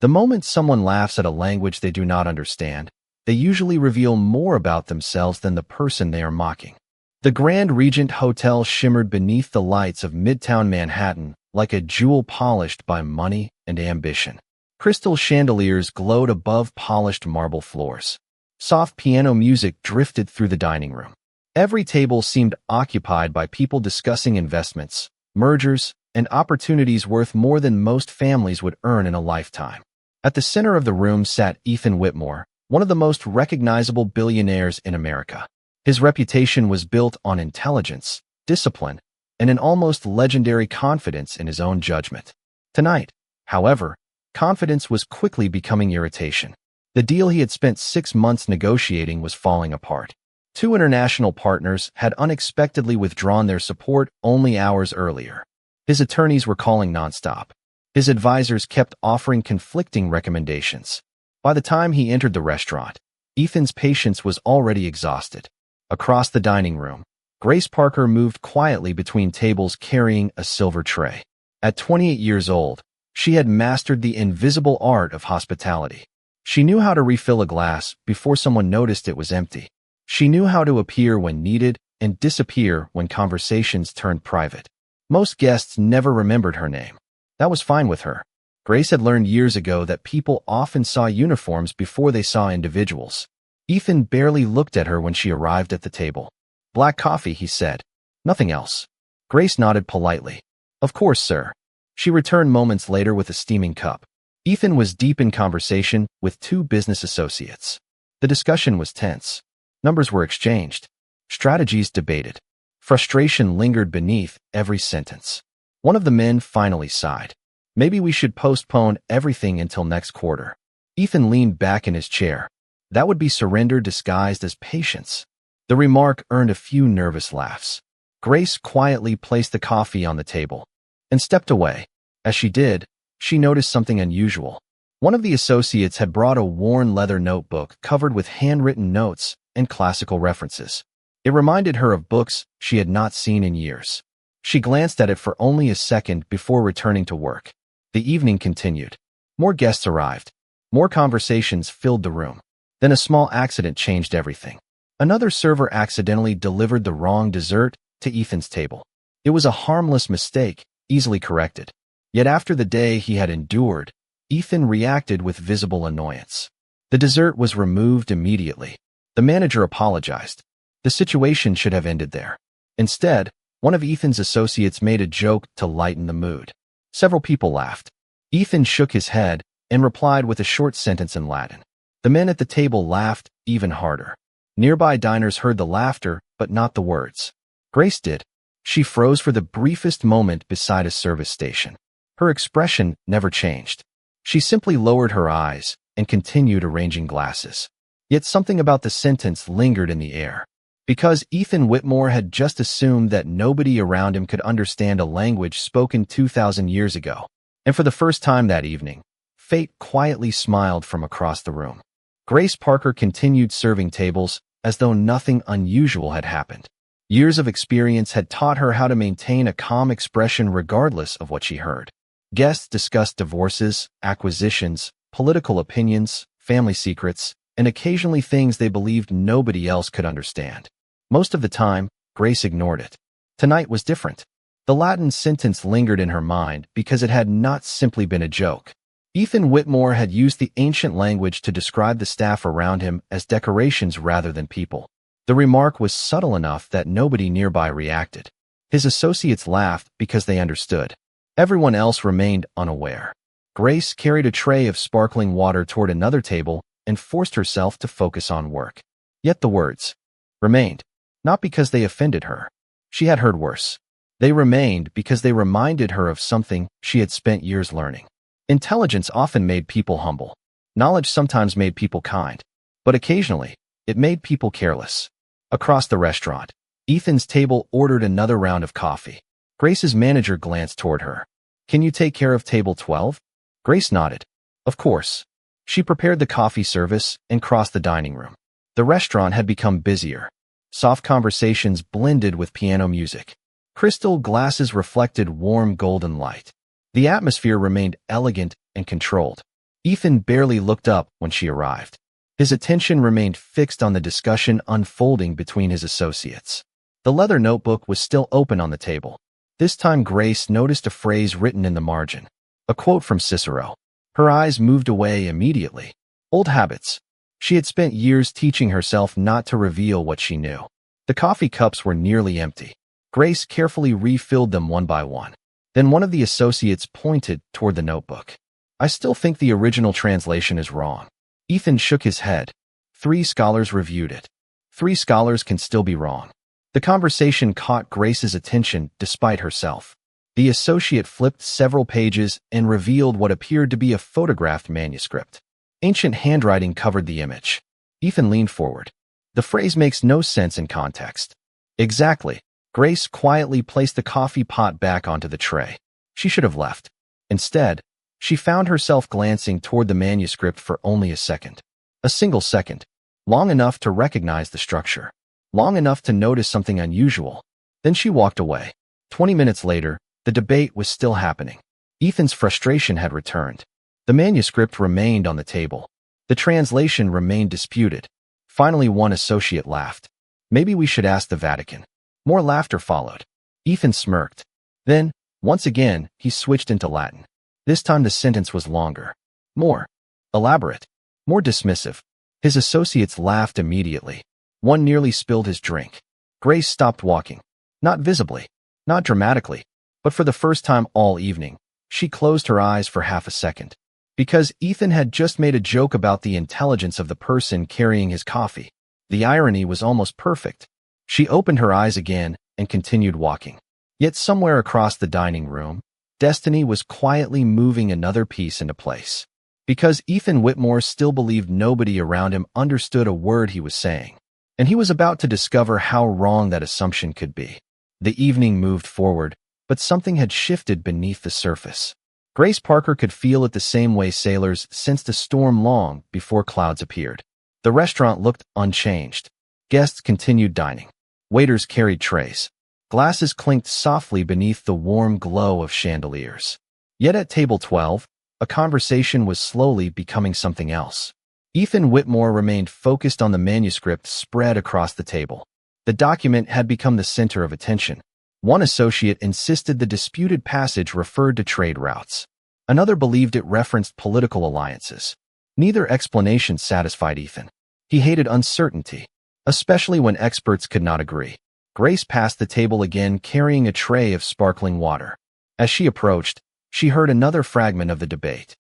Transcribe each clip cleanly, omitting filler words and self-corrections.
The moment someone laughs at a language they do not understand, they usually reveal more about themselves than the person they are mocking. The Grand Regent Hotel shimmered beneath the lights of Midtown Manhattan like a jewel polished by money and ambition. Crystal chandeliers glowed above polished marble floors. Soft piano music drifted through the dining room. Every table seemed occupied by people discussing investments, mergers, and opportunities worth more than most families would earn in a lifetime. At the center of the room sat Ethan Whitmore, one of the most recognizable billionaires in America. His reputation was built on intelligence, discipline, and an almost legendary confidence in his own judgment. Tonight, however, confidence was quickly becoming irritation. The deal he had spent 6 months negotiating was falling apart. 2 international partners had unexpectedly withdrawn their support only hours earlier. His attorneys were calling nonstop. His advisors kept offering conflicting recommendations. By the time he entered the restaurant, Ethan's patience was already exhausted. Across the dining room, Grace Parker moved quietly between tables carrying a silver tray. At 28 years old, she had mastered the invisible art of hospitality. She knew how to refill a glass before someone noticed it was empty. She knew how to appear when needed and disappear when conversations turned private. Most guests never remembered her name. That was fine with her. Grace had learned years ago that people often saw uniforms before they saw individuals. Ethan barely looked at her when she arrived at the table. "Black coffee," he said. "Nothing else." Grace nodded politely. "Of course, sir." She returned moments later with a steaming cup. Ethan was deep in conversation with 2 business associates. The discussion was tense. Numbers were exchanged. Strategies debated. Frustration lingered beneath every sentence. One of the men finally sighed. "Maybe we should postpone everything until next quarter." Ethan leaned back in his chair. That would be surrender disguised as patience. The remark earned a few nervous laughs. Grace quietly placed the coffee on the table and stepped away. As she did, she noticed something unusual. One of the associates had brought a worn leather notebook covered with handwritten notes and classical references. It reminded her of books she had not seen in years. She glanced at it for only a second before returning to work. The evening continued. More guests arrived. More conversations filled the room. Then a small accident changed everything. Another server accidentally delivered the wrong dessert to Ethan's table. It was a harmless mistake, easily corrected. Yet after the day he had endured, Ethan reacted with visible annoyance. The dessert was removed immediately. The manager apologized. The situation should have ended there. Instead, one of Ethan's associates made a joke to lighten the mood. Several people laughed. Ethan shook his head and replied with a short sentence in Latin. The men at the table laughed even harder. Nearby diners heard the laughter, but not the words. Grace did. She froze for the briefest moment beside a service station. Her expression never changed. She simply lowered her eyes and continued arranging glasses. Yet something about the sentence lingered in the air. Because Ethan Whitmore had just assumed that nobody around him could understand a language spoken 2,000 years ago. And for the first time that evening, fate quietly smiled from across the room. Grace Parker continued serving tables as though nothing unusual had happened. Years of experience had taught her how to maintain a calm expression regardless of what she heard. Guests discussed divorces, acquisitions, political opinions, family secrets, and occasionally things they believed nobody else could understand. Most of the time, Grace ignored it. Tonight was different. The Latin sentence lingered in her mind because it had not simply been a joke. Ethan Whitmore had used the ancient language to describe the staff around him as decorations rather than people. The remark was subtle enough that nobody nearby reacted. His associates laughed because they understood. Everyone else remained unaware. Grace carried a tray of sparkling water toward another table and forced herself to focus on work. Yet the words remained, not because they offended her. She had heard worse. They remained because they reminded her of something she had spent years learning. Intelligence often made people humble. Knowledge sometimes made people kind. But occasionally, it made people careless. Across the restaurant, Ethan's table ordered another round of coffee. Grace's manager glanced toward her. "Can you take care of table 12? Grace nodded. Of course. She prepared the coffee service and crossed the dining room. The restaurant had become busier. Soft conversations blended with piano music. Crystal glasses reflected warm golden light. The atmosphere remained elegant and controlled. Ethan barely looked up when she arrived. His attention remained fixed on the discussion unfolding between his associates. The leather notebook was still open on the table. This time Grace noticed a phrase written in the margin, a quote from Cicero. Her eyes moved away immediately. Old habits. She had spent years teaching herself not to reveal what she knew. The coffee cups were nearly empty. Grace carefully refilled them one by one. Then one of the associates pointed toward the notebook. I still think the original translation is wrong. Ethan shook his head. 3 scholars reviewed it. 3 scholars can still be wrong. The conversation caught Grace's attention despite herself. The associate flipped several pages and revealed what appeared to be a photographed manuscript. Ancient handwriting covered the image. Ethan leaned forward. The phrase makes no sense in context. Exactly. Grace quietly placed the coffee pot back onto the tray. She should have left. Instead, she found herself glancing toward the manuscript for only a second. A single second. Long enough to recognize the structure. Long enough to notice something unusual. Then she walked away. 20 minutes later, the debate was still happening. Ethan's frustration had returned. The manuscript remained on the table. The translation remained disputed. Finally, one associate laughed. Maybe we should ask the Vatican. More laughter followed. Ethan smirked. Then, once again, he switched into Latin. This time the sentence was longer. More elaborate. More dismissive. His associates laughed immediately. One nearly spilled his drink. Grace stopped walking. Not visibly. Not dramatically. But for the first time all evening, she closed her eyes for half a second. Because Ethan had just made a joke about the intelligence of the person carrying his coffee. The irony was almost perfect. She opened her eyes again and continued walking. Yet somewhere across the dining room, destiny was quietly moving another piece into place. Because Ethan Whitmore still believed nobody around him understood a word he was saying. And he was about to discover how wrong that assumption could be. The evening moved forward, but something had shifted beneath the surface. Grace Parker could feel it the same way sailors sensed a storm long before clouds appeared. The restaurant looked unchanged. Guests continued dining. Waiters carried trays. Glasses clinked softly beneath the warm glow of chandeliers. Yet at table 12, a conversation was slowly becoming something else. Ethan Whitmore remained focused on the manuscript spread across the table. The document had become the center of attention. One associate insisted the disputed passage referred to trade routes. Another believed it referenced political alliances. Neither explanation satisfied Ethan. He hated uncertainty, especially when experts could not agree. Grace passed the table again carrying a tray of sparkling water. As she approached, she heard another fragment of the debate.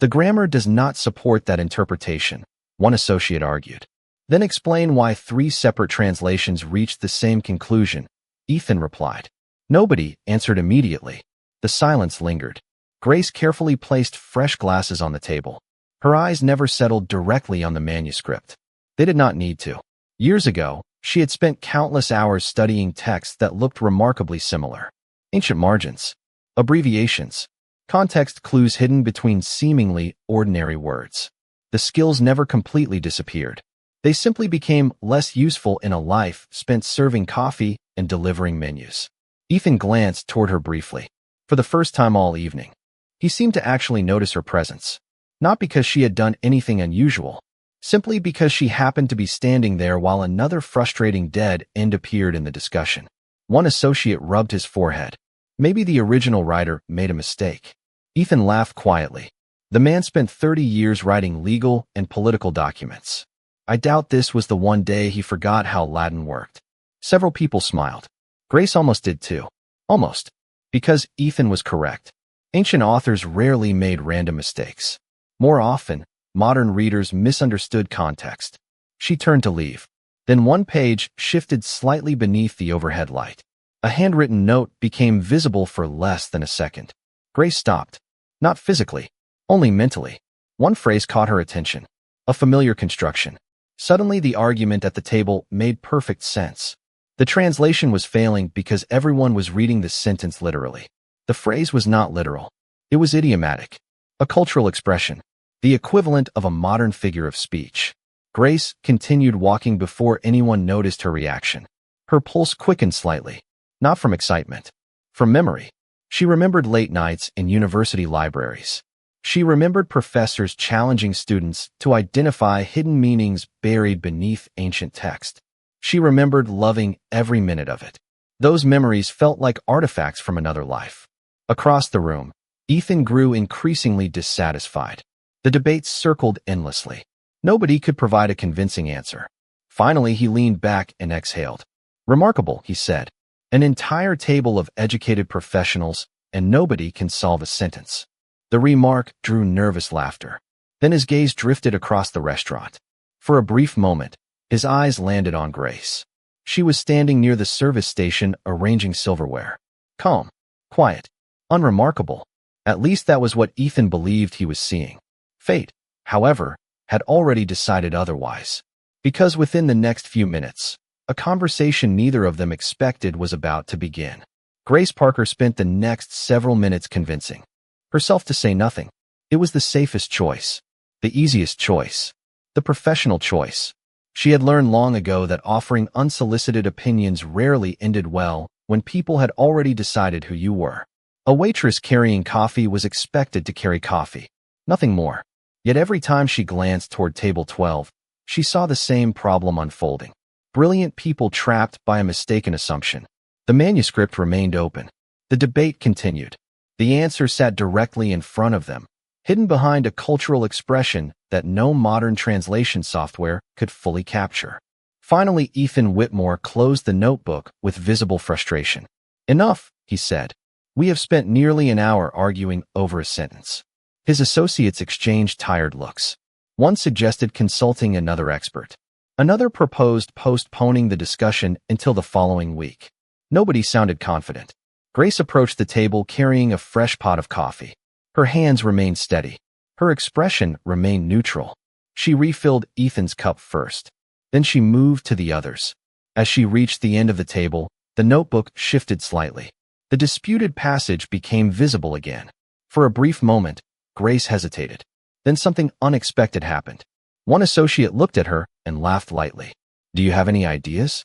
The grammar does not support that interpretation, one associate argued. Then explain why 3 separate translations reached the same conclusion, Ethan replied. Nobody answered immediately. The silence lingered. Grace carefully placed fresh glasses on the table. Her eyes never settled directly on the manuscript. They did not need to. Years ago, she had spent countless hours studying texts that looked remarkably similar. Ancient margins, abbreviations, context clues hidden between seemingly ordinary words. The skills never completely disappeared. They simply became less useful in a life spent serving coffee and delivering menus. Ethan glanced toward her briefly. For the first time all evening, he seemed to actually notice her presence. Not because she had done anything unusual, simply because she happened to be standing there while another frustrating dead end appeared in the discussion. One associate rubbed his forehead. Maybe the original writer made a mistake. Ethan laughed quietly. The man spent 30 years writing legal and political documents. I doubt this was the one day he forgot how Latin worked. Several people smiled. Grace almost did too. Almost. Because Ethan was correct. Ancient authors rarely made random mistakes. More often, modern readers misunderstood context. She turned to leave. Then one page shifted slightly beneath the overhead light. A handwritten note became visible for less than a second. Grace stopped. Not physically, only mentally. One phrase caught her attention. A familiar construction. Suddenly the argument at the table made perfect sense. The translation was failing because everyone was reading the sentence literally. The phrase was not literal. It was idiomatic. A cultural expression. The equivalent of a modern figure of speech. Grace continued walking before anyone noticed her reaction. Her pulse quickened slightly. Not from excitement. From memory. She remembered late nights in university libraries. She remembered professors challenging students to identify hidden meanings buried beneath ancient text. She remembered loving every minute of it. Those memories felt like artifacts from another life. Across the room, Ethan grew increasingly dissatisfied. The debates circled endlessly. Nobody could provide a convincing answer. Finally, he leaned back and exhaled. "Remarkable," he said. "An entire table of educated professionals, and nobody can solve a sentence." The remark drew nervous laughter. Then his gaze drifted across the restaurant. For a brief moment, his eyes landed on Grace. She was standing near the service station arranging silverware. Calm, quiet, unremarkable. At least that was what Ethan believed he was seeing. Fate, however, had already decided otherwise. Because within the next few minutes, a conversation neither of them expected was about to begin. Grace Parker spent the next several minutes convincing herself to say nothing. It was the safest choice, the easiest choice, the professional choice. She had learned long ago that offering unsolicited opinions rarely ended well when people had already decided who you were. A waitress carrying coffee was expected to carry coffee, nothing more. Yet every time she glanced toward table 12, she saw the same problem unfolding. Brilliant people trapped by a mistaken assumption. The manuscript remained open. The debate continued. The answer sat directly in front of them, hidden behind a cultural expression that no modern translation software could fully capture. Finally, Ethan Whitmore closed the notebook with visible frustration. "Enough," he said. "We have spent nearly an hour arguing over a sentence." His associates exchanged tired looks. One suggested consulting another expert. Another proposed postponing the discussion until the following week. Nobody sounded confident. Grace approached the table carrying a fresh pot of coffee. Her hands remained steady. Her expression remained neutral. She refilled Ethan's cup first. Then she moved to the others. As she reached the end of the table, the notebook shifted slightly. The disputed passage became visible again. For a brief moment, Grace hesitated. Then something unexpected happened. One associate looked at her and laughed lightly. "Do you have any ideas?"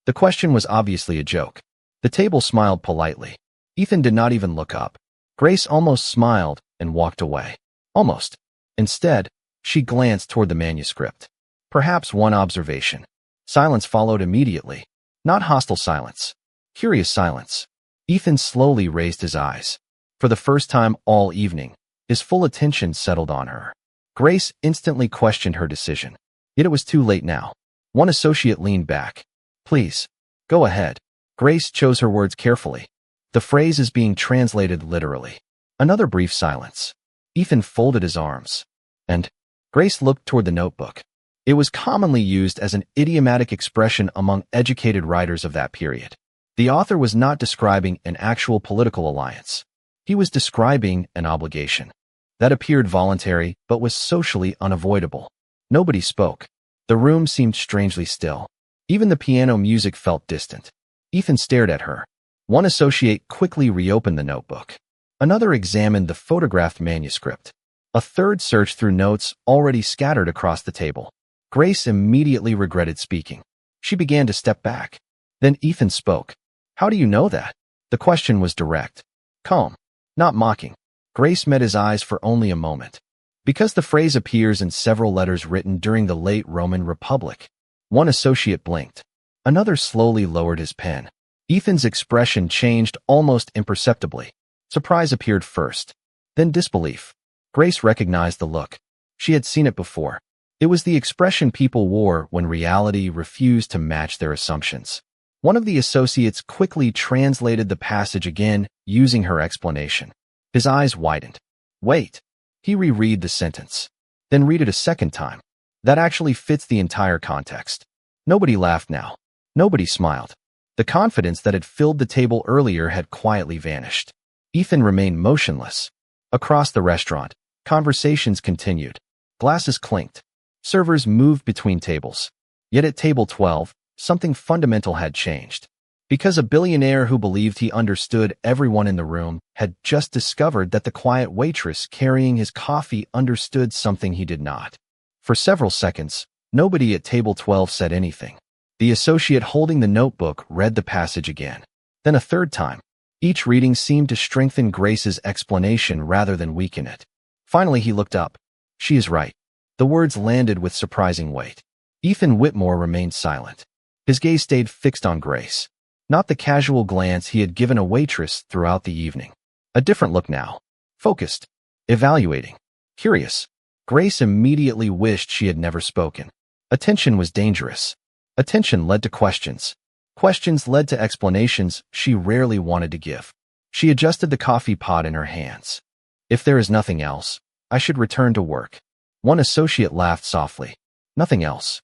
The question was obviously a joke. The table smiled politely. Ethan did not even look up. Grace almost smiled and walked away. Almost. Instead, she glanced toward the manuscript. Perhaps one observation. Silence followed immediately. Not hostile silence. Curious silence. Ethan slowly raised his eyes. For the first time all evening, his full attention settled on her. Grace instantly questioned her decision. Yet it was too late now. One associate leaned back. "Please, go ahead." Grace chose her words carefully. The phrase is being translated literally. Another brief silence. Ethan folded his arms. And Grace looked toward the notebook. It was commonly used as an idiomatic expression among educated writers of that period. The author was not describing an actual political alliance. He was describing an obligation. That appeared voluntary, but was socially unavoidable. Nobody spoke. The room seemed strangely still. Even the piano music felt distant. Ethan stared at her. One associate quickly reopened the notebook. Another examined the photographed manuscript. A third searched through notes already scattered across the table. Grace immediately regretted speaking. She began to step back. Then Ethan spoke. "How do you know that?" The question was direct. Calm. Not mocking. Grace met his eyes for only a moment. "Because the phrase appears in several letters written during the late Roman Republic." One associate blinked. Another slowly lowered his pen. Ethan's expression changed almost imperceptibly. Surprise appeared first, then disbelief. Grace recognized the look. She had seen it before. It was the expression people wore when reality refused to match their assumptions. One of the associates quickly translated the passage again, using her explanation. His eyes widened. "Wait." He reread the sentence. "Then read it a second time. That actually fits the entire context." Nobody laughed now. Nobody smiled. The confidence that had filled the table earlier had quietly vanished. Ethan remained motionless. Across the restaurant, conversations continued. Glasses clinked. Servers moved between tables. Yet at table 12, something fundamental had changed. Because a billionaire who believed he understood everyone in the room had just discovered that the quiet waitress carrying his coffee understood something he did not. For several seconds, nobody at table 12 said anything. The associate holding the notebook read the passage again. Then a third time. Each reading seemed to strengthen Grace's explanation rather than weaken it. Finally, he looked up. She is right. The words landed with surprising weight. Ethan Whitmore remained silent. His gaze stayed fixed on Grace. Not the casual glance he had given a waitress throughout the evening. A different look now. Focused. Evaluating. Curious. Grace immediately wished she had never spoken. Attention was dangerous. Attention led to questions. Questions led to explanations she rarely wanted to give. She adjusted the coffee pot in her hands. If there is nothing else, I should return to work. One associate laughed softly. Nothing else.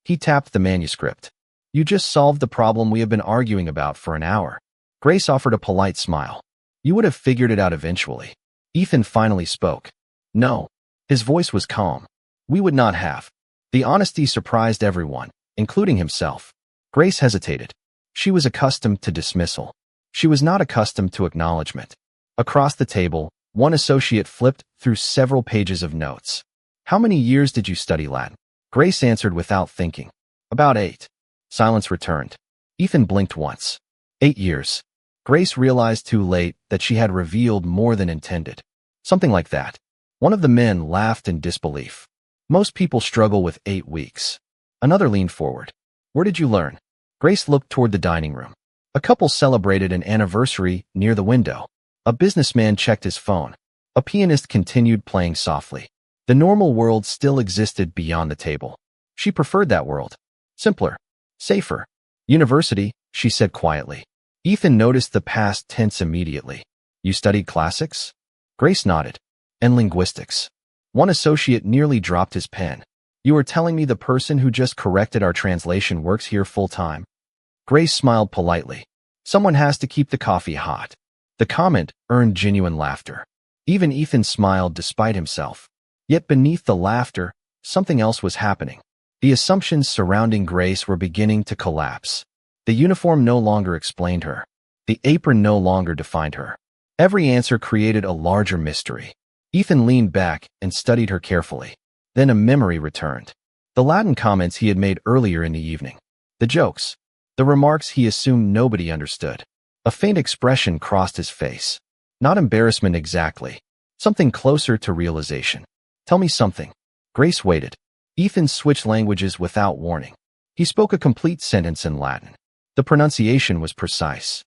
He tapped the manuscript. You just solved the problem we have been arguing about for an hour. Grace offered a polite smile. You would have figured it out eventually. Ethan finally spoke. No. His voice was calm. We would not have. The honesty surprised everyone, including himself. Grace hesitated. She was accustomed to dismissal. She was not accustomed to acknowledgement. Across the table, one associate flipped through several pages of notes. How many years did you study Latin? Grace answered without thinking. About 8. Silence returned. Ethan blinked once. 8 years. Grace realized too late that she had revealed more than intended. Something like that. One of the men laughed in disbelief. Most people struggle with 8 weeks. Another leaned forward. Where did you learn? Grace looked toward the dining room. A couple celebrated an anniversary near the window. A businessman checked his phone. A pianist continued playing softly. The normal world still existed beyond the table. She preferred that world. Simpler. Safer. University, she said quietly. Ethan noticed the past tense immediately. You studied classics? Grace nodded. And linguistics. One associate nearly dropped his pen. You are telling me the person who just corrected our translation works here full-time? Grace smiled politely. Someone has to keep the coffee hot. The comment earned genuine laughter. Even Ethan smiled despite himself. Yet beneath the laughter, something else was happening. The assumptions surrounding Grace were beginning to collapse. The uniform no longer explained her. The apron no longer defined her. Every answer created a larger mystery. Ethan leaned back and studied her carefully. Then a memory returned. The Latin comments he had made earlier in the evening. The jokes. The remarks he assumed nobody understood. A faint expression crossed his face. Not embarrassment exactly. Something closer to realization. Tell me something. Grace waited. Ethan switched languages without warning. He spoke a complete sentence in Latin. The pronunciation was precise.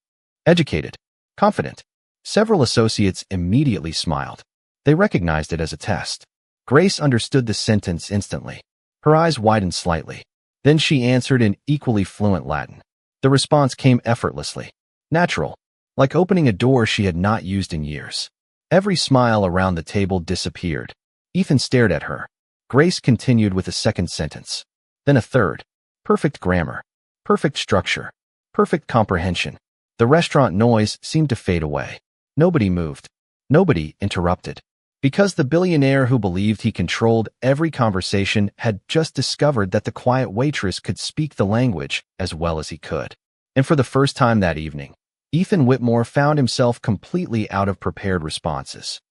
Educated. Confident. Several associates immediately smiled. They recognized it as a test. Grace understood the sentence instantly. Her eyes widened slightly. Then she answered in equally fluent Latin. The response came effortlessly. Natural. Like opening a door she had not used in years. Every smile around the table disappeared. Ethan stared at her. Grace continued with a second sentence. Then a third. Perfect grammar. Perfect structure. Perfect comprehension. The restaurant noise seemed to fade away. Nobody moved. Nobody interrupted. Because the billionaire who believed he controlled every conversation had just discovered that the quiet waitress could speak the language as well as he could. And for the first time that evening, Ethan Whitmore found himself completely out of prepared responses.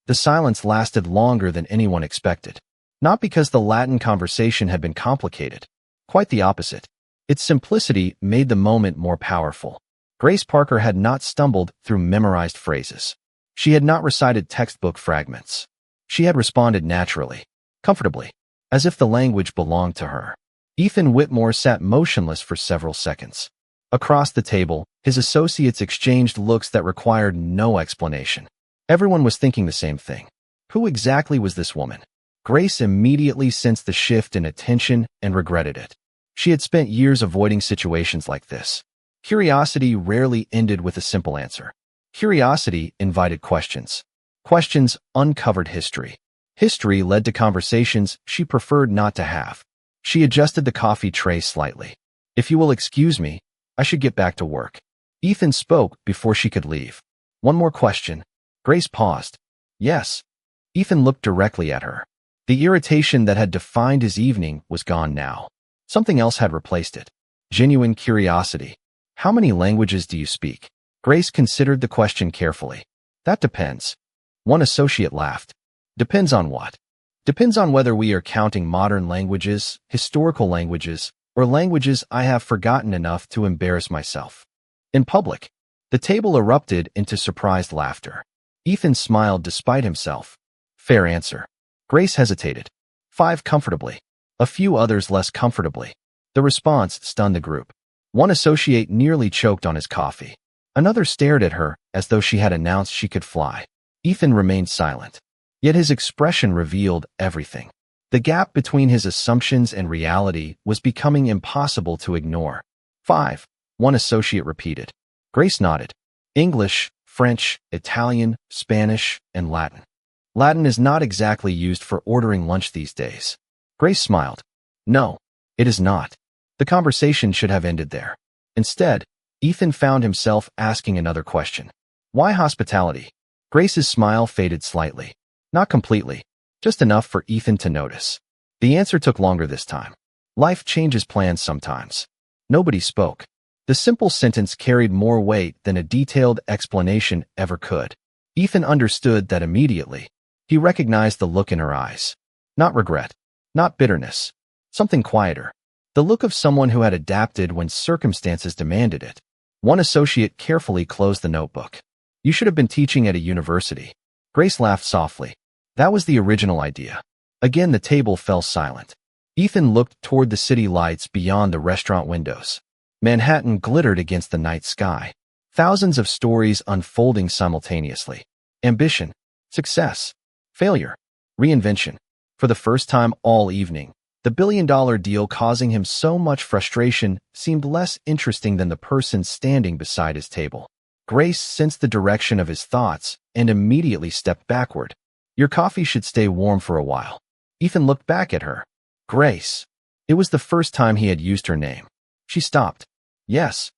The silence lasted longer than anyone expected. Not because the Latin conversation had been complicated. Quite the opposite. Its simplicity made the moment more powerful. Grace Parker had not stumbled through memorized phrases. She had not recited textbook fragments. She had responded naturally, comfortably, as if the language belonged to her. Ethan Whitmore sat motionless for several seconds. Across the table, his associates exchanged looks that required no explanation. Everyone was thinking the same thing. Who exactly was this woman? Grace immediately sensed the shift in attention and regretted it. She had spent years avoiding situations like this. Curiosity rarely ended with a simple answer. Curiosity invited questions. Questions uncovered history. History led to conversations she preferred not to have. She adjusted the coffee tray slightly. If you will excuse me, I should get back to work. Ethan spoke before she could leave. One more question. Grace paused. Yes. Ethan looked directly at her. The irritation that had defined his evening was gone now. Something else had replaced it. Genuine curiosity. How many languages do you speak? Grace considered the question carefully. That depends. One associate laughed. Depends on what? Depends on whether we are counting modern languages, historical languages, or languages I have forgotten enough to embarrass myself. In public, the table erupted into surprised laughter. Ethan smiled despite himself. Fair answer. Grace hesitated. 5 comfortably. A few others less comfortably. The response stunned the group. One associate nearly choked on his coffee. Another stared at her as though she had announced she could fly. Ethan remained silent. Yet his expression revealed everything. The gap between his assumptions and reality was becoming impossible to ignore. 5. One associate repeated. Grace nodded. English, French, Italian, Spanish, and Latin. Latin is not exactly used for ordering lunch these days. Grace smiled. No, it is not. The conversation should have ended there. Instead, Ethan found himself asking another question. Why hospitality? Grace's smile faded slightly. Not completely, just enough for Ethan to notice. The answer took longer this time. Life changes plans sometimes. Nobody spoke. The simple sentence carried more weight than a detailed explanation ever could. Ethan understood that immediately. He recognized the look in her eyes. Not regret. Not bitterness. Something quieter. The look of someone who had adapted when circumstances demanded it. One associate carefully closed the notebook. You should have been teaching at a university. Grace laughed softly. That was the original idea. Again, the table fell silent. Ethan looked toward the city lights beyond the restaurant windows. Manhattan glittered against the night sky. Thousands of stories unfolding simultaneously. Ambition. Success. Failure. Reinvention. For the first time all evening, the billion-dollar deal causing him so much frustration seemed less interesting than the person standing beside his table. Grace sensed the direction of his thoughts and immediately stepped backward. Your coffee should stay warm for a while. Ethan looked back at her. Grace. It was the first time he had used her name. She stopped. Yes.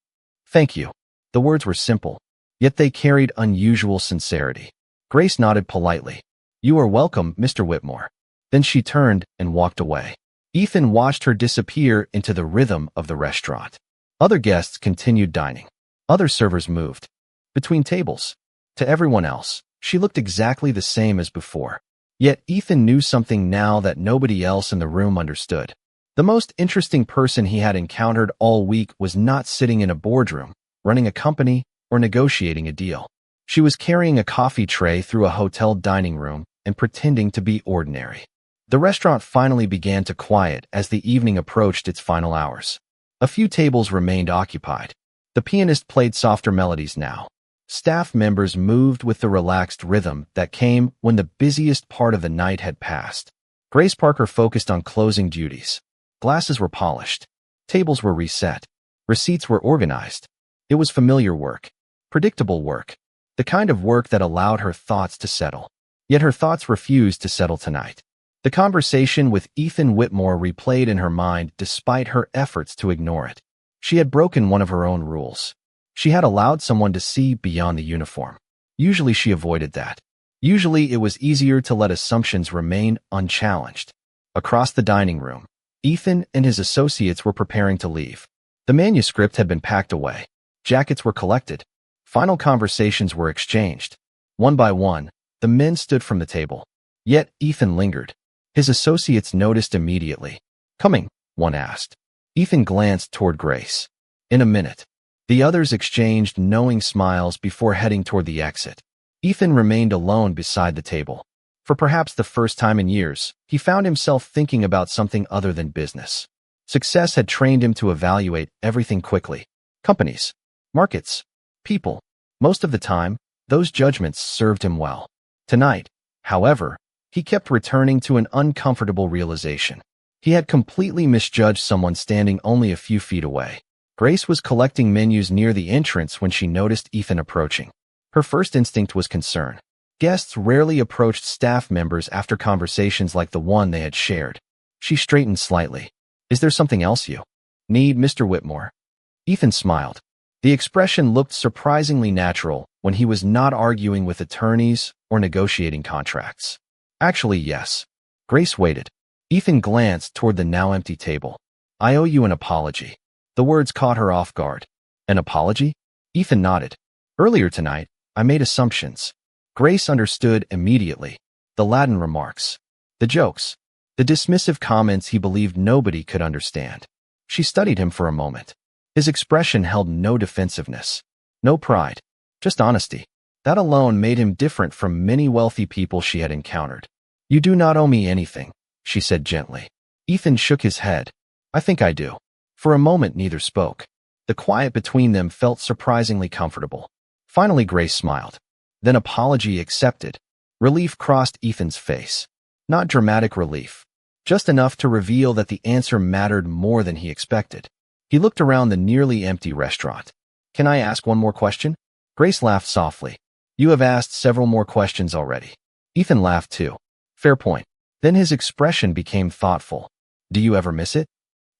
Thank you. The words were simple, yet they carried unusual sincerity. Grace nodded politely. You are welcome, Mr. Whitmore. Then she turned and walked away. Ethan watched her disappear into the rhythm of the restaurant. Other guests continued dining. Other servers moved between tables. To everyone else, she looked exactly the same as before. Yet Ethan knew something now that nobody else in the room understood. The most interesting person he had encountered all week was not sitting in a boardroom, running a company, or negotiating a deal. She was carrying a coffee tray through a hotel dining room and pretending to be ordinary. The restaurant finally began to quiet as the evening approached its final hours. A few tables remained occupied. The pianist played softer melodies now. Staff members moved with the relaxed rhythm that came when the busiest part of the night had passed. Grace Parker focused on closing duties. Glasses were polished. Tables were reset. Receipts were organized. It was familiar work. Predictable work. The kind of work that allowed her thoughts to settle. Yet her thoughts refused to settle tonight. The conversation with Ethan Whitmore replayed in her mind despite her efforts to ignore it. She had broken one of her own rules. She had allowed someone to see beyond the uniform. Usually she avoided that. Usually it was easier to let assumptions remain unchallenged. Across the dining room, Ethan and his associates were preparing to leave. The manuscript had been packed away. Jackets were collected. Final conversations were exchanged. One by one, the men stood from the table. Yet Ethan lingered. His associates noticed immediately. Coming, one asked. Ethan glanced toward Grace. In a minute. The others exchanged knowing smiles before heading toward the exit. Ethan remained alone beside the table. For perhaps the first time in years, he found himself thinking about something other than business. Success had trained him to evaluate everything quickly. Companies, markets, people. Most of the time, those judgments served him well. Tonight, however, he kept returning to an uncomfortable realization. He had completely misjudged someone standing only a few feet away. Grace was collecting menus near the entrance when she noticed Ethan approaching. Her first instinct was concern. Guests rarely approached staff members after conversations like the one they had shared. She straightened slightly. Is there something else you need, Mr. Whitmore? Ethan smiled. The expression looked surprisingly natural when he was not arguing with attorneys or negotiating contracts. Actually, yes. Grace waited. Ethan glanced toward the now empty table. I owe you an apology. The words caught her off guard. An apology? Ethan nodded. Earlier tonight, I made assumptions. Grace understood immediately. The Latin remarks. The jokes. The dismissive comments he believed nobody could understand. She studied him for a moment. His expression held no defensiveness. No pride. Just honesty. That alone made him different from many wealthy people she had encountered. You do not owe me anything, she said gently. Ethan shook his head. I think I do. For a moment, neither spoke. The quiet between them felt surprisingly comfortable. Finally, Grace smiled. Then apology accepted. Relief crossed Ethan's face. Not dramatic relief. Just enough to reveal that the answer mattered more than he expected. He looked around the nearly empty restaurant. Can I ask one more question? Grace laughed softly. You have asked several more questions already. Ethan laughed too. Fair point. Then his expression became thoughtful. Do you ever miss it?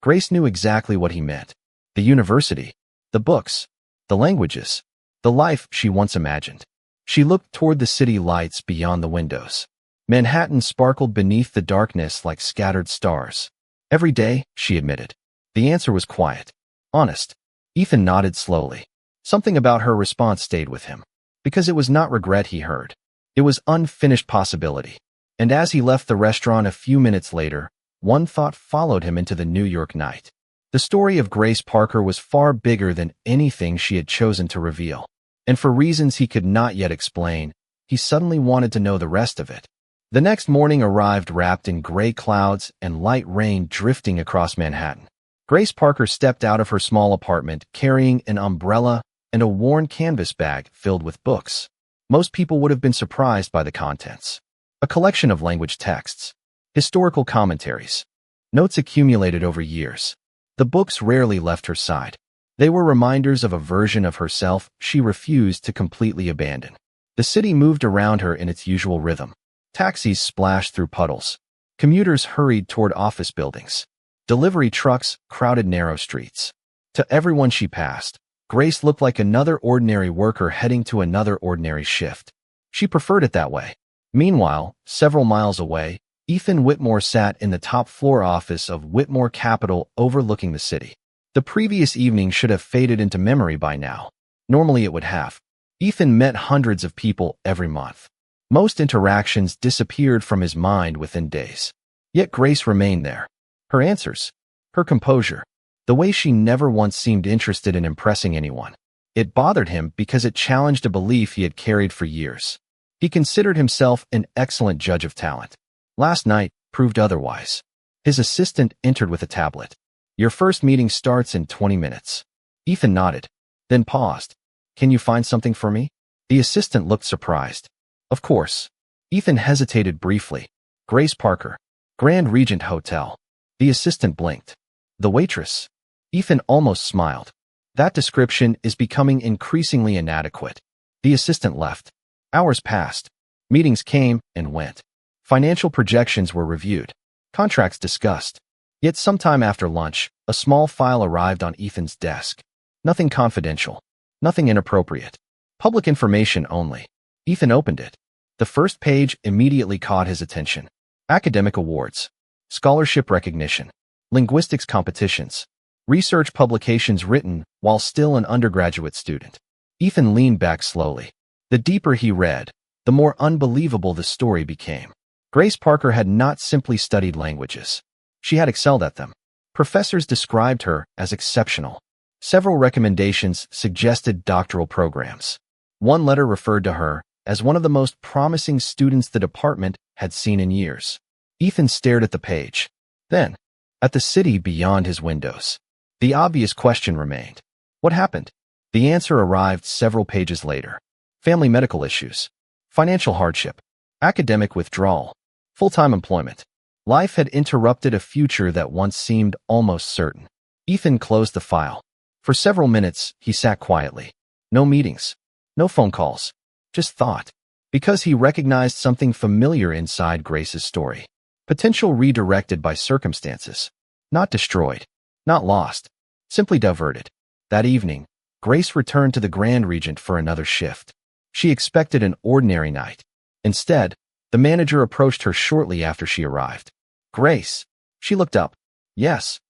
Grace knew exactly what he meant. The university, the books, the languages, the life she once imagined. She looked toward the city lights beyond the windows. Manhattan sparkled beneath the darkness like scattered stars. Every day, she admitted. The answer was quiet. Honest. Ethan nodded slowly. Something about her response stayed with him. Because it was not regret he heard. It was unfinished possibility. And as he left the restaurant a few minutes later, one thought followed him into the New York night. The story of Grace Parker was far bigger than anything she had chosen to reveal. And for reasons he could not yet explain, he suddenly wanted to know the rest of it. The next morning arrived wrapped in gray clouds and light rain drifting across Manhattan. Grace Parker stepped out of her small apartment carrying an umbrella and a worn canvas bag filled with books. Most people would have been surprised by the contents. A collection of language texts, historical commentaries, notes accumulated over years. The books rarely left her side. They were reminders of a version of herself she refused to completely abandon. The city moved around her in its usual rhythm. Taxis splashed through puddles. Commuters hurried toward office buildings. Delivery trucks crowded narrow streets. To everyone she passed, Grace looked like another ordinary worker heading to another ordinary shift. She preferred it that way. Meanwhile, several miles away, Ethan Whitmore sat in the top-floor office of Whitmore Capital overlooking the city. The previous evening should have faded into memory by now. Normally it would have. Ethan met hundreds of people every month. Most interactions disappeared from his mind within days. Yet Grace remained there. Her answers, her composure, the way she never once seemed interested in impressing anyone. It bothered him because it challenged a belief he had carried for years. He considered himself an excellent judge of talent. Last night proved otherwise. His assistant entered with a tablet. Your first meeting starts in 20 minutes. Ethan nodded, then paused. Can you find something for me? The assistant looked surprised. Of course. Ethan hesitated briefly. Grace Parker, Grand Regent Hotel. The assistant blinked. The waitress. Ethan almost smiled. That description is becoming increasingly inadequate. The assistant left. Hours passed. Meetings came and went. Financial projections were reviewed. Contracts discussed. Yet sometime after lunch, a small file arrived on Ethan's desk. Nothing confidential. Nothing inappropriate. Public information only. Ethan opened it. The first page immediately caught his attention. Academic awards. Scholarship recognition. Linguistics competitions. Research publications written while still an undergraduate student. Ethan leaned back slowly. The deeper he read, the more unbelievable the story became. Grace Parker had not simply studied languages. She had excelled at them. Professors described her as exceptional. Several recommendations suggested doctoral programs. One letter referred to her as one of the most promising students the department had seen in years. Ethan stared at the page. Then, at the city beyond his windows. The obvious question remained. What happened? The answer arrived several pages later. Family medical issues. Financial hardship. Academic withdrawal. Full-time employment. Life had interrupted a future that once seemed almost certain. Ethan closed the file. For several minutes, he sat quietly. No meetings. No phone calls. Just thought. Because he recognized something familiar inside Grace's story. Potential redirected by circumstances. Not destroyed. Not lost. Simply diverted. That evening, Grace returned to the Grand Regent for another shift. She expected an ordinary night. Instead, the manager approached her shortly after she arrived. Grace. She looked up. Yes.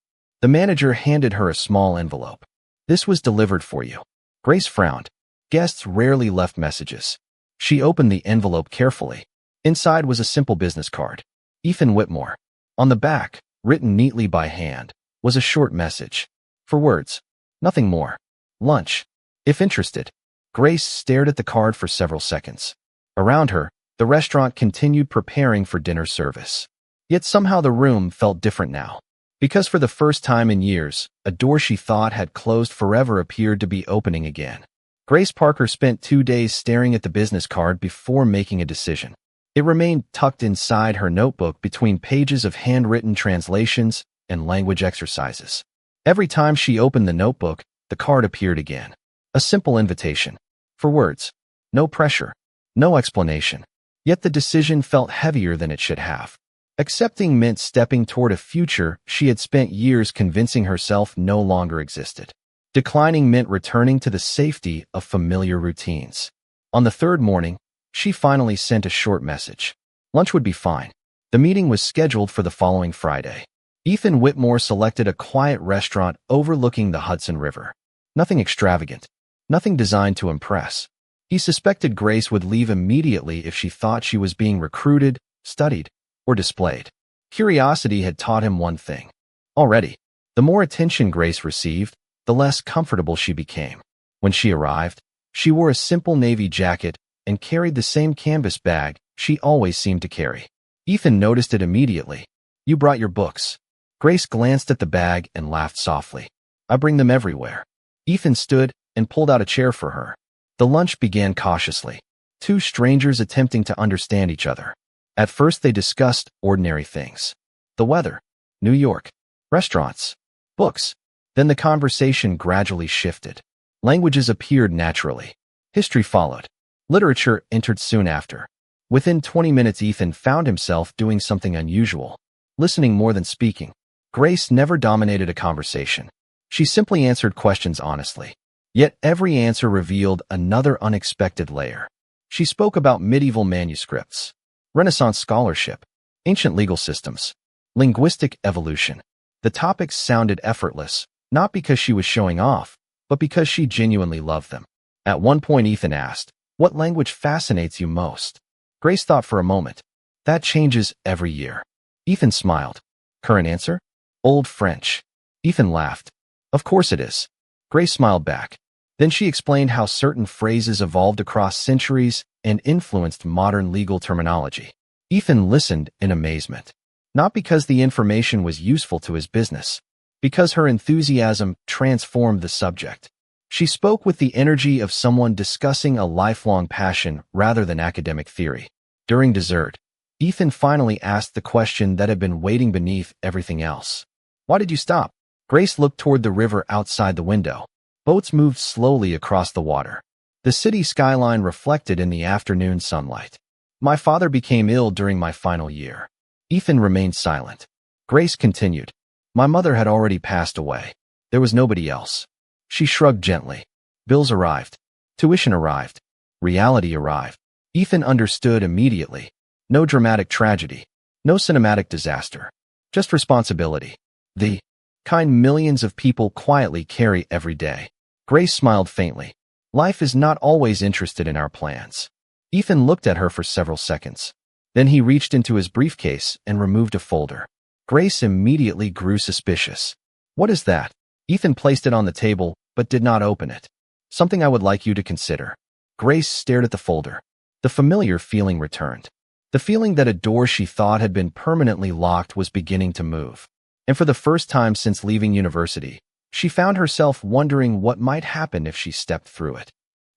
The manager handed her a small envelope. This was delivered for you. Grace frowned. Guests rarely left messages. She opened the envelope carefully. Inside was a simple business card. Ethan Whitmore. On the back, written neatly by hand, was a short message. 4 words. Nothing more. Lunch. If interested. Grace stared at the card for several seconds. Around her, The restaurant continued preparing for dinner service. Yet somehow the room felt different now. Because for the first time in years, a door she thought had closed forever appeared to be opening again. Grace Parker spent 2 days staring at the business card before making a decision. It remained tucked inside her notebook between pages of handwritten translations and language exercises. Every time she opened the notebook, the card appeared again. A simple invitation. For words. No pressure. No explanation. Yet the decision felt heavier than it should have. Accepting meant stepping toward a future she had spent years convincing herself no longer existed. Declining meant returning to the safety of familiar routines. On the third morning, she finally sent a short message. Lunch would be fine. The meeting was scheduled for the following Friday. Ethan Whitmore selected a quiet restaurant overlooking the Hudson River. Nothing extravagant. Nothing designed to impress. He suspected Grace would leave immediately if she thought she was being recruited, studied, or displayed. Curiosity had taught him one thing. Already, the more attention Grace received, the less comfortable she became. When she arrived, she wore a simple navy jacket and carried the same canvas bag she always seemed to carry. Ethan noticed it immediately. "You brought your books." Grace glanced at the bag and laughed softly. "I bring them everywhere." Ethan stood and pulled out a chair for her. The lunch began cautiously. Two strangers attempting to understand each other. At first they discussed ordinary things. The weather, New York, restaurants, books. Then the conversation gradually shifted. Languages appeared naturally. History followed. Literature entered soon after. Within 20 minutes Ethan found himself doing something unusual. Listening more than speaking. Grace never dominated a conversation. She simply answered questions honestly. Yet every answer revealed another unexpected layer. She spoke about medieval manuscripts, Renaissance scholarship, ancient legal systems, linguistic evolution. The topics sounded effortless, not because she was showing off, but because she genuinely loved them. At one point Ethan asked, "What language fascinates you most?" Grace thought for a moment. "That changes every year." Ethan smiled. "Current answer? Old French." Ethan laughed. "Of course it is." Grace smiled back. Then she explained how certain phrases evolved across centuries and influenced modern legal terminology. Ethan listened in amazement. Not because the information was useful to his business, because her enthusiasm transformed the subject. She spoke with the energy of someone discussing a lifelong passion rather than academic theory. During dessert, Ethan finally asked the question that had been waiting beneath everything else. "Why did you stop?" Grace looked toward the river outside the window. Boats moved slowly across the water. The city skyline reflected in the afternoon sunlight. "My father became ill during my final year." Ethan remained silent. Grace continued. "My mother had already passed away. There was nobody else." She shrugged gently. Bills arrived. Tuition arrived. Reality arrived. Ethan understood immediately. No dramatic tragedy. No cinematic disaster. Just responsibility. The kind millions of people quietly carry every day. Grace smiled faintly. Life is not always interested in our plans. Ethan looked at her for several seconds. Then he reached into his briefcase and removed a folder. Grace immediately grew suspicious. "What is that?" Ethan placed it on the table, but did not open it. "Something I would like you to consider." Grace stared at the folder. The familiar feeling returned. The feeling that a door she thought had been permanently locked was beginning to move. And for the first time since leaving university, she found herself wondering what might happen if she stepped through it.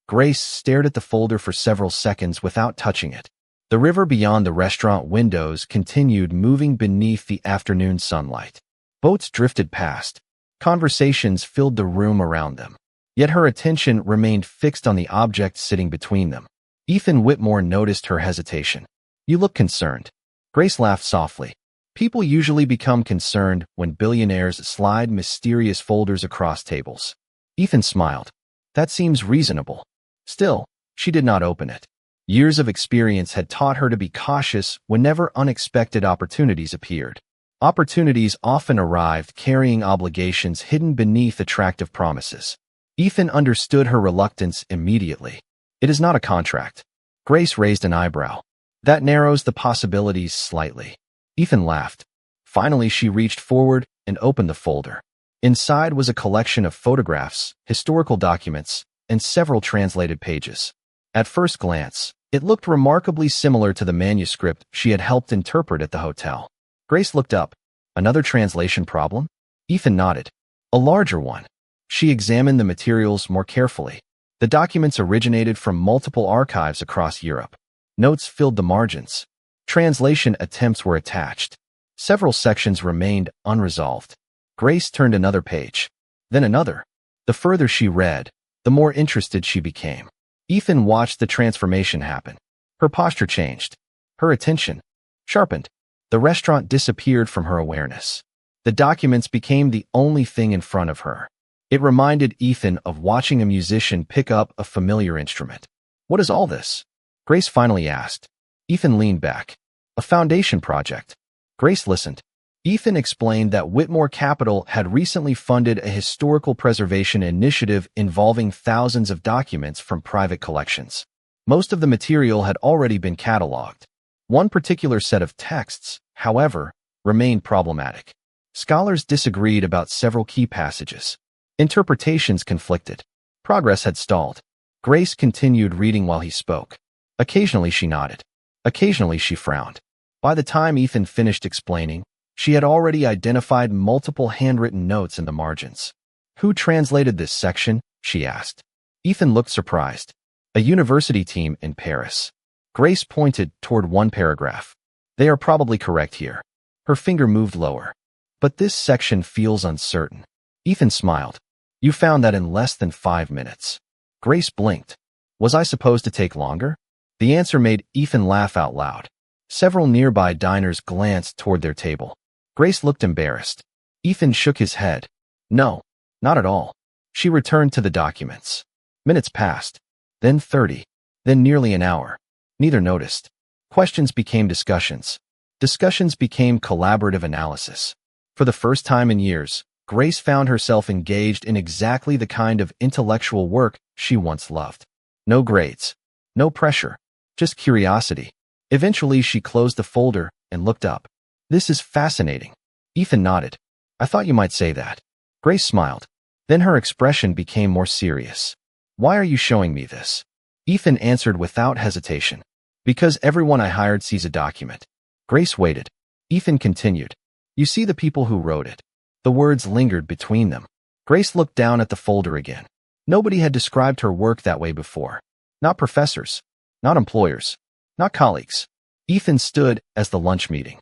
Grace stared at the folder for several seconds without touching it. The river beyond the restaurant windows continued moving beneath the afternoon sunlight. Boats drifted past. Conversations filled the room around them. Yet her attention remained fixed on the object sitting between them. Ethan Whitmore noticed her hesitation. "You look concerned." Grace laughed softly. People usually become concerned when billionaires slide mysterious folders across tables. Ethan smiled. "That seems reasonable." Still, she did not open it. Years of experience had taught her to be cautious whenever unexpected opportunities appeared. Opportunities often arrived carrying obligations hidden beneath attractive promises. Ethan understood her reluctance immediately. "It is not a contract." Grace raised an eyebrow. "That narrows the possibilities slightly." Ethan laughed. Finally, she reached forward and opened the folder. Inside was a collection of photographs, historical documents, and several translated pages. At first glance, It looked remarkably similar to the manuscript she had helped interpret at the hotel. Grace looked up. Another translation problem? Ethan nodded. A larger one. She examined the materials more carefully. The documents originated from multiple archives across Europe. Notes filled the margins. Translation attempts were attached. Several sections remained unresolved. Grace turned another page. Then another. The further she read, the more interested she became. Ethan watched the transformation happen. Her posture changed. Her attention sharpened. The restaurant disappeared from her awareness. The documents became the only thing in front of her. It reminded Ethan of watching a musician pick up a familiar instrument. What is all this? Grace finally asked. Ethan leaned back. A foundation project. Grace listened. Ethan explained that Whitmore Capital had recently funded a historical preservation initiative involving thousands of documents from private collections. Most of the material had already been cataloged. One particular set of texts, however, remained problematic. Scholars disagreed about several key passages. Interpretations conflicted. Progress had stalled. Grace continued reading while he spoke. Occasionally she nodded. Occasionally she frowned. By the time Ethan finished explaining, she had already identified multiple handwritten notes in the margins. Who translated this section? She asked. Ethan looked surprised. A university team in Paris. Grace pointed toward one paragraph. They are probably correct here. Her finger moved lower. But this section feels uncertain. Ethan smiled. You found that in less than 5 minutes. Grace blinked. Was I supposed to take longer? The answer made Ethan laugh out loud. Several nearby diners glanced toward their table. Grace looked embarrassed. Ethan shook his head. No, not at all. She returned to the documents. Minutes passed. Then 30. Then nearly an hour. Neither noticed. Questions became discussions. Discussions became collaborative analysis. For the first time in years, Grace found herself engaged in exactly the kind of intellectual work she once loved. No grades. No pressure. Just curiosity. Eventually, she closed the folder and looked up. This is fascinating. Ethan nodded. I thought you might say that. Grace smiled. Then her expression became more serious. Why are you showing me this? Ethan answered without hesitation. Because everyone I hired sees a document. Grace waited. Ethan continued. You see the people who wrote it. The words lingered between them. Grace looked down at the folder again. Nobody had described her work that way before. Not professors. Not employers. Not colleagues. Ethan stood as the lunch meeting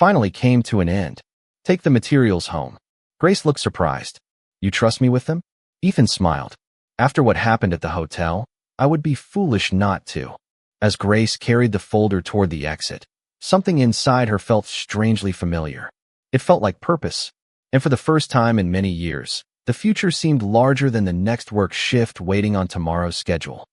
finally came to an end. Take the materials home. Grace looked surprised. You trust me with them? Ethan smiled. After what happened at the hotel, I would be foolish not to. As Grace carried the folder toward the exit, something inside her felt strangely familiar. It felt like purpose. And for the first time in many years, the future seemed larger than the next work shift waiting on tomorrow's schedule.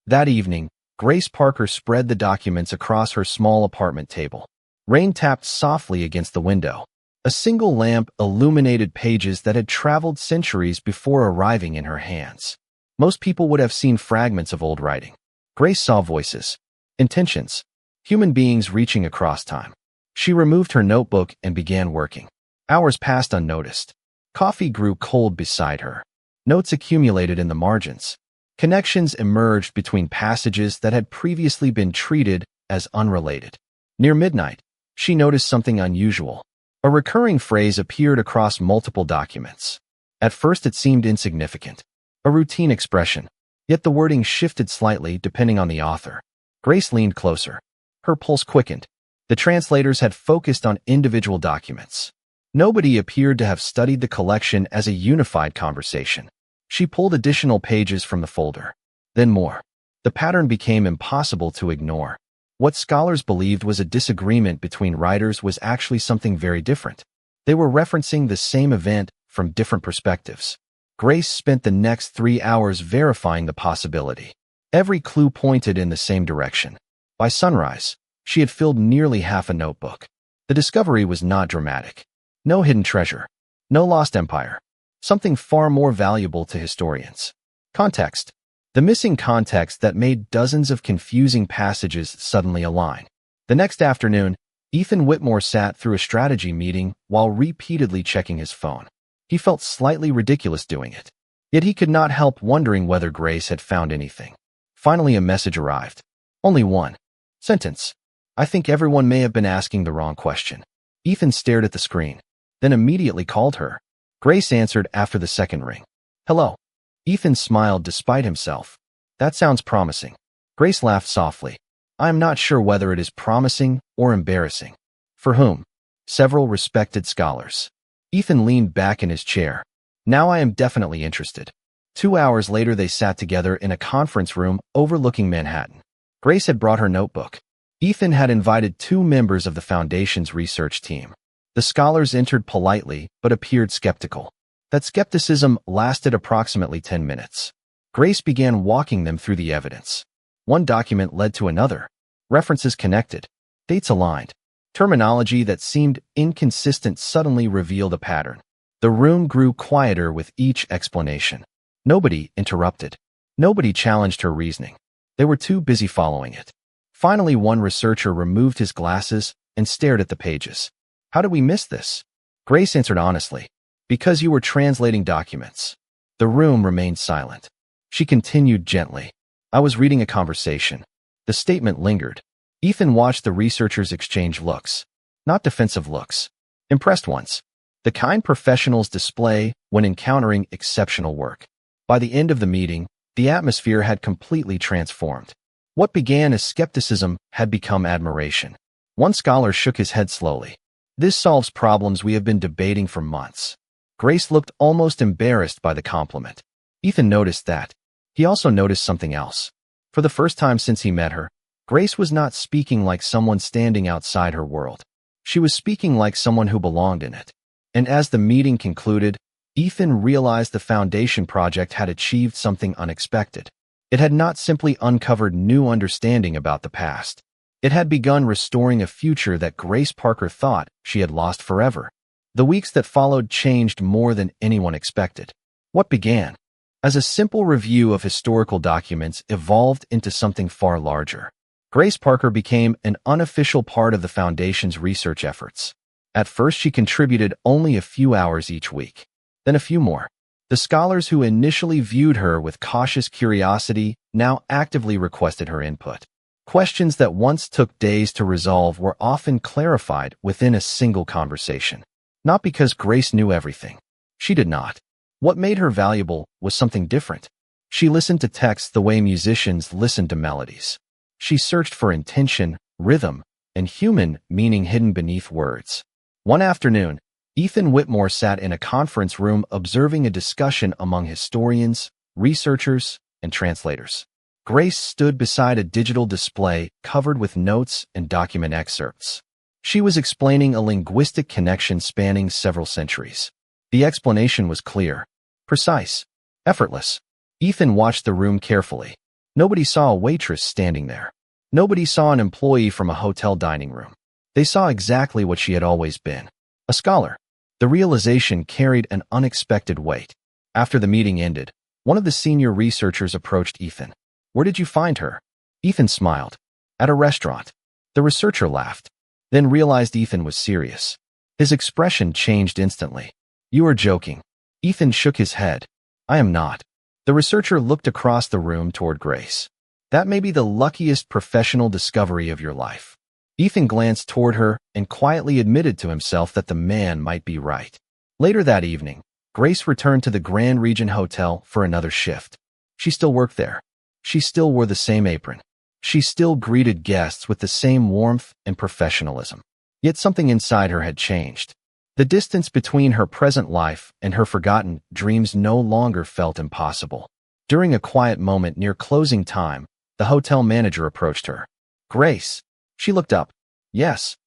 That evening, Grace Parker spread the documents across her small apartment table. Rain tapped softly against the window. A single lamp illuminated pages that had traveled centuries before arriving in her hands. Most people would have seen fragments of old writing. Grace saw voices, intentions, human beings reaching across time. She removed her notebook and began working. Hours passed unnoticed. Coffee grew cold beside her. Notes accumulated in the margins. Connections emerged between passages that had previously been treated as unrelated. Near midnight, she noticed something unusual. A recurring phrase appeared across multiple documents. At first it seemed insignificant. A routine expression. Yet the wording shifted slightly depending on the author. Grace leaned closer. Her pulse quickened. The translators had focused on individual documents. Nobody appeared to have studied the collection as a unified conversation. She pulled additional pages from the folder. Then more. The pattern became impossible to ignore. What scholars believed was a disagreement between writers was actually something very different. They were referencing the same event from different perspectives. Grace spent the next 3 hours verifying the possibility. Every clue pointed in the same direction. By sunrise, she had filled nearly half a notebook. The discovery was not dramatic. No hidden treasure. No lost empire. Something far more valuable to historians. Context. The missing context that made dozens of confusing passages suddenly align. The next afternoon, Ethan Whitmore sat through a strategy meeting while repeatedly checking his phone. He felt slightly ridiculous doing it. Yet he could not help wondering whether Grace had found anything. Finally, a message arrived. Only one. Sentence. I think everyone may have been asking the wrong question. Ethan stared at the screen, then immediately called her. Grace answered after the second ring. Hello. Ethan smiled despite himself. That sounds promising. Grace laughed softly. I am not sure whether it is promising or embarrassing. For whom? Several respected scholars. Ethan leaned back in his chair. Now I am definitely interested. 2 hours later they sat together in a conference room overlooking Manhattan. Grace had brought her notebook. Ethan had invited 2 members of the Foundation's research team. The scholars entered politely but appeared skeptical. That skepticism lasted approximately 10 minutes. Grace began walking them through the evidence. One document led to another. References connected. Dates aligned. Terminology that seemed inconsistent suddenly revealed a pattern. The room grew quieter with each explanation. Nobody interrupted. Nobody challenged her reasoning. They were too busy following it. Finally, one researcher removed his glasses and stared at the pages. How did we miss this? Grace answered honestly. Because you were translating documents. The room remained silent. She continued gently. I was reading a conversation. The statement lingered. Ethan watched the researchers exchange looks. Not defensive looks. Impressed ones. The kind professionals display when encountering exceptional work. By the end of the meeting, the atmosphere had completely transformed. What began as skepticism had become admiration. One scholar shook his head slowly. This solves problems we have been debating for months. Grace looked almost embarrassed by the compliment. Ethan noticed that. He also noticed something else. For the first time since he met her, Grace was not speaking like someone standing outside her world. She was speaking like someone who belonged in it. And as the meeting concluded, Ethan realized the Foundation project had achieved something unexpected. It had not simply uncovered new understanding about the past. It had begun restoring a future that Grace Parker thought she had lost forever. The weeks that followed changed more than anyone expected. What began as a simple review of historical documents evolved into something far larger. Grace Parker became an unofficial part of the Foundation's research efforts. At first, she contributed only a few hours each week, then a few more. The scholars who initially viewed her with cautious curiosity now actively requested her input. Questions that once took days to resolve were often clarified within a single conversation. Not because Grace knew everything. She did not. What made her valuable was something different. She listened to texts the way musicians listen to melodies. She searched for intention, rhythm, and human meaning hidden beneath words. One afternoon, Ethan Whitmore sat in a conference room observing a discussion among historians, researchers, and translators. Grace stood beside a digital display covered with notes and document excerpts. She was explaining a linguistic connection spanning several centuries. The explanation was clear, precise, effortless. Ethan watched the room carefully. Nobody saw a waitress standing there. Nobody saw an employee from a hotel dining room. They saw exactly what she had always been, a scholar. The realization carried an unexpected weight. After the meeting ended, one of the senior researchers approached Ethan. Where did you find her? Ethan smiled. At a restaurant. The researcher laughed, then realized Ethan was serious. His expression changed instantly. You are joking. Ethan shook his head. I am not. The researcher looked across the room toward Grace. That may be the luckiest professional discovery of your life. Ethan glanced toward her and quietly admitted to himself that the man might be right. Later that evening, Grace returned to the Grand Regent Hotel for another shift. She still worked there. She still wore the same apron. She still greeted guests with the same warmth and professionalism. Yet something inside her had changed. The distance between her present life and her forgotten dreams no longer felt impossible. During a quiet moment near closing time, the hotel manager approached her. Grace. She looked up. Yes.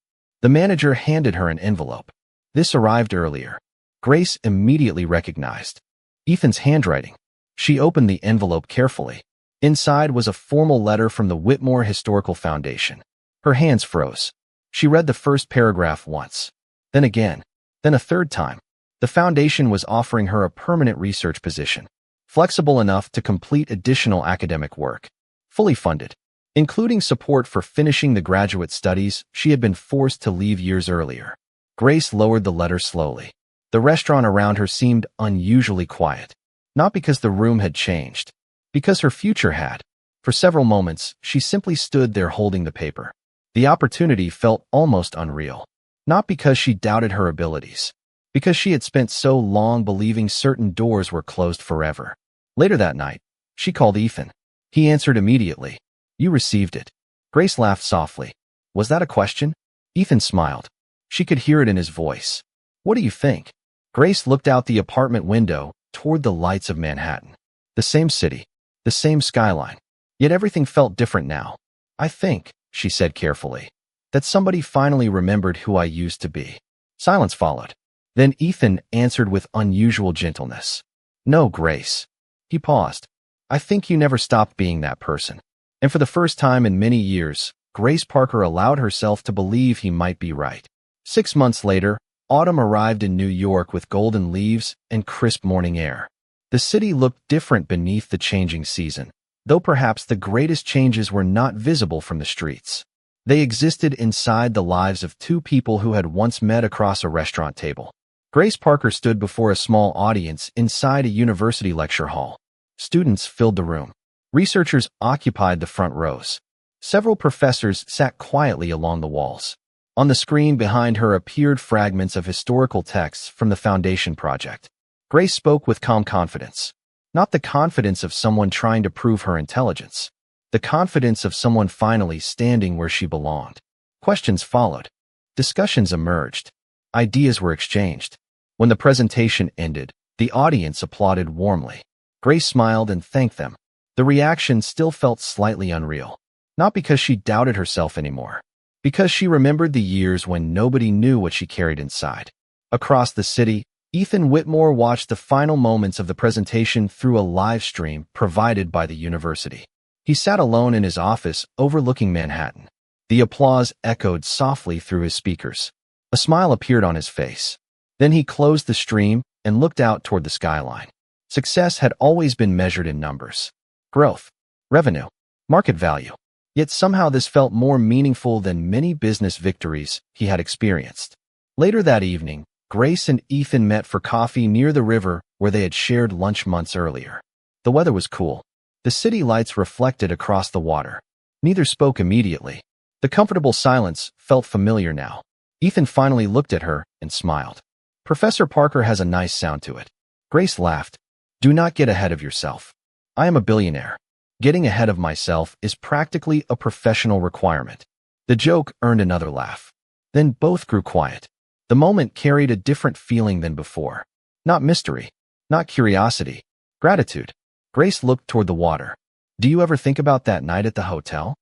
The manager handed her an envelope. This arrived earlier. Grace immediately recognized Ethan's handwriting. She opened the envelope carefully. Inside was a formal letter from the Whitmore Historical Foundation. Her hands froze. She read the first paragraph once, then again, then a third time. The foundation was offering her a permanent research position, flexible enough to complete additional academic work, fully funded, including support for finishing the graduate studies she had been forced to leave years earlier. Grace lowered the letter slowly. The restaurant around her seemed unusually quiet, not because the room had changed, because her future had. For several moments, she simply stood there holding the paper. The opportunity felt almost unreal. Not because she doubted her abilities, because she had spent so long believing certain doors were closed forever. Later that night, she called Ethan. He answered immediately. "You received it." Grace laughed softly. "Was that a question?" Ethan smiled. She could hear it in his voice. "What do you think?" Grace looked out the apartment window toward the lights of Manhattan. The same city, the same skyline. Yet everything felt different now. "I think," she said carefully, "that somebody finally remembered who I used to be." Silence followed. Then Ethan answered with unusual gentleness. "No, Grace." He paused. "I think you never stopped being that person." And for the first time in many years, Grace Parker allowed herself to believe he might be right. 6 months later, autumn arrived in New York with golden leaves and crisp morning air. The city looked different beneath the changing season, though perhaps the greatest changes were not visible from the streets. They existed inside the lives of two people who had once met across a restaurant table. Grace Parker stood before a small audience inside a university lecture hall. Students filled the room. Researchers occupied the front rows. Several professors sat quietly along the walls. On the screen behind her appeared fragments of historical texts from the Foundation Project. Grace spoke with calm confidence. Not the confidence of someone trying to prove her intelligence. The confidence of someone finally standing where she belonged. Questions followed. Discussions emerged. Ideas were exchanged. When the presentation ended, the audience applauded warmly. Grace smiled and thanked them. The reaction still felt slightly unreal. Not because she doubted herself anymore. Because she remembered the years when nobody knew what she carried inside. Across the city, Ethan Whitmore watched the final moments of the presentation through a live stream provided by the university. He sat alone in his office overlooking Manhattan. The applause echoed softly through his speakers. A smile appeared on his face. Then he closed the stream and looked out toward the skyline. Success had always been measured in numbers. Growth, revenue, market value. Yet somehow this felt more meaningful than many business victories he had experienced. Later that evening, Grace and Ethan met for coffee near the river where they had shared lunch months earlier. The weather was cool. The city lights reflected across the water. Neither spoke immediately. The comfortable silence felt familiar now. Ethan finally looked at her and smiled. "Professor Parker has a nice sound to it." Grace laughed. "Do not get ahead of yourself. I am a billionaire. Getting ahead of myself is practically a professional requirement." The joke earned another laugh. Then both grew quiet. The moment carried a different feeling than before. Not mystery, not curiosity, gratitude. Grace looked toward the water. "Do you ever think about that night at the hotel?"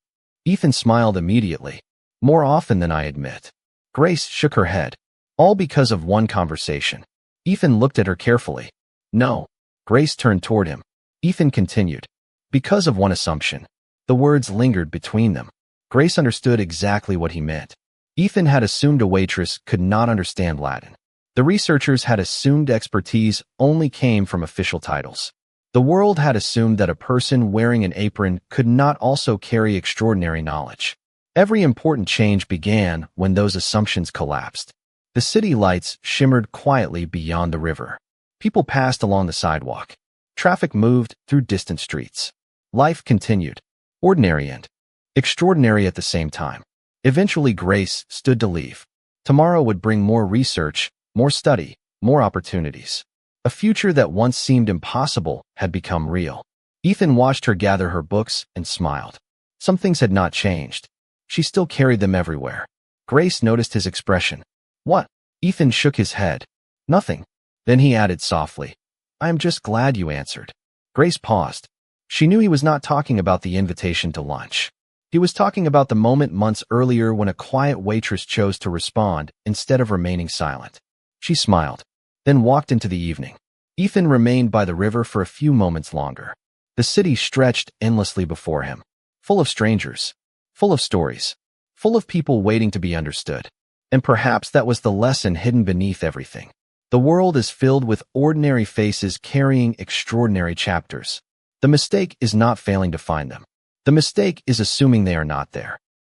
Ethan smiled immediately. "More often than I admit." Grace shook her head. "All because of one conversation." Ethan looked at her carefully. "No." Grace turned toward him. Ethan continued. "Because of one assumption." The words lingered between them. Grace understood exactly what he meant. Ethan had assumed a waitress could not understand Latin. The researchers had assumed expertise only came from official titles. The world had assumed that a person wearing an apron could not also carry extraordinary knowledge. Every important change began when those assumptions collapsed. The city lights shimmered quietly beyond the river. People passed along the sidewalk. Traffic moved through distant streets. Life continued. Ordinary and extraordinary at the same time. Eventually, Grace stood to leave. Tomorrow would bring more research, more study, more opportunities. A future that once seemed impossible had become real. Ethan watched her gather her books and smiled. Some things had not changed. She still carried them everywhere. Grace noticed his expression. "What?" Ethan shook his head. "Nothing." Then he added softly, "I am just glad you answered." Grace paused. She knew he was not talking about the invitation to lunch. He was talking about the moment months earlier when a quiet waitress chose to respond instead of remaining silent. She smiled, then walked into the evening. Ethan remained by the river for a few moments longer. The city stretched endlessly before him, full of strangers, full of stories, full of people waiting to be understood. And perhaps that was the lesson hidden beneath everything. The world is filled with ordinary faces carrying extraordinary chapters. The mistake is not failing to find them. The mistake is assuming they are not there.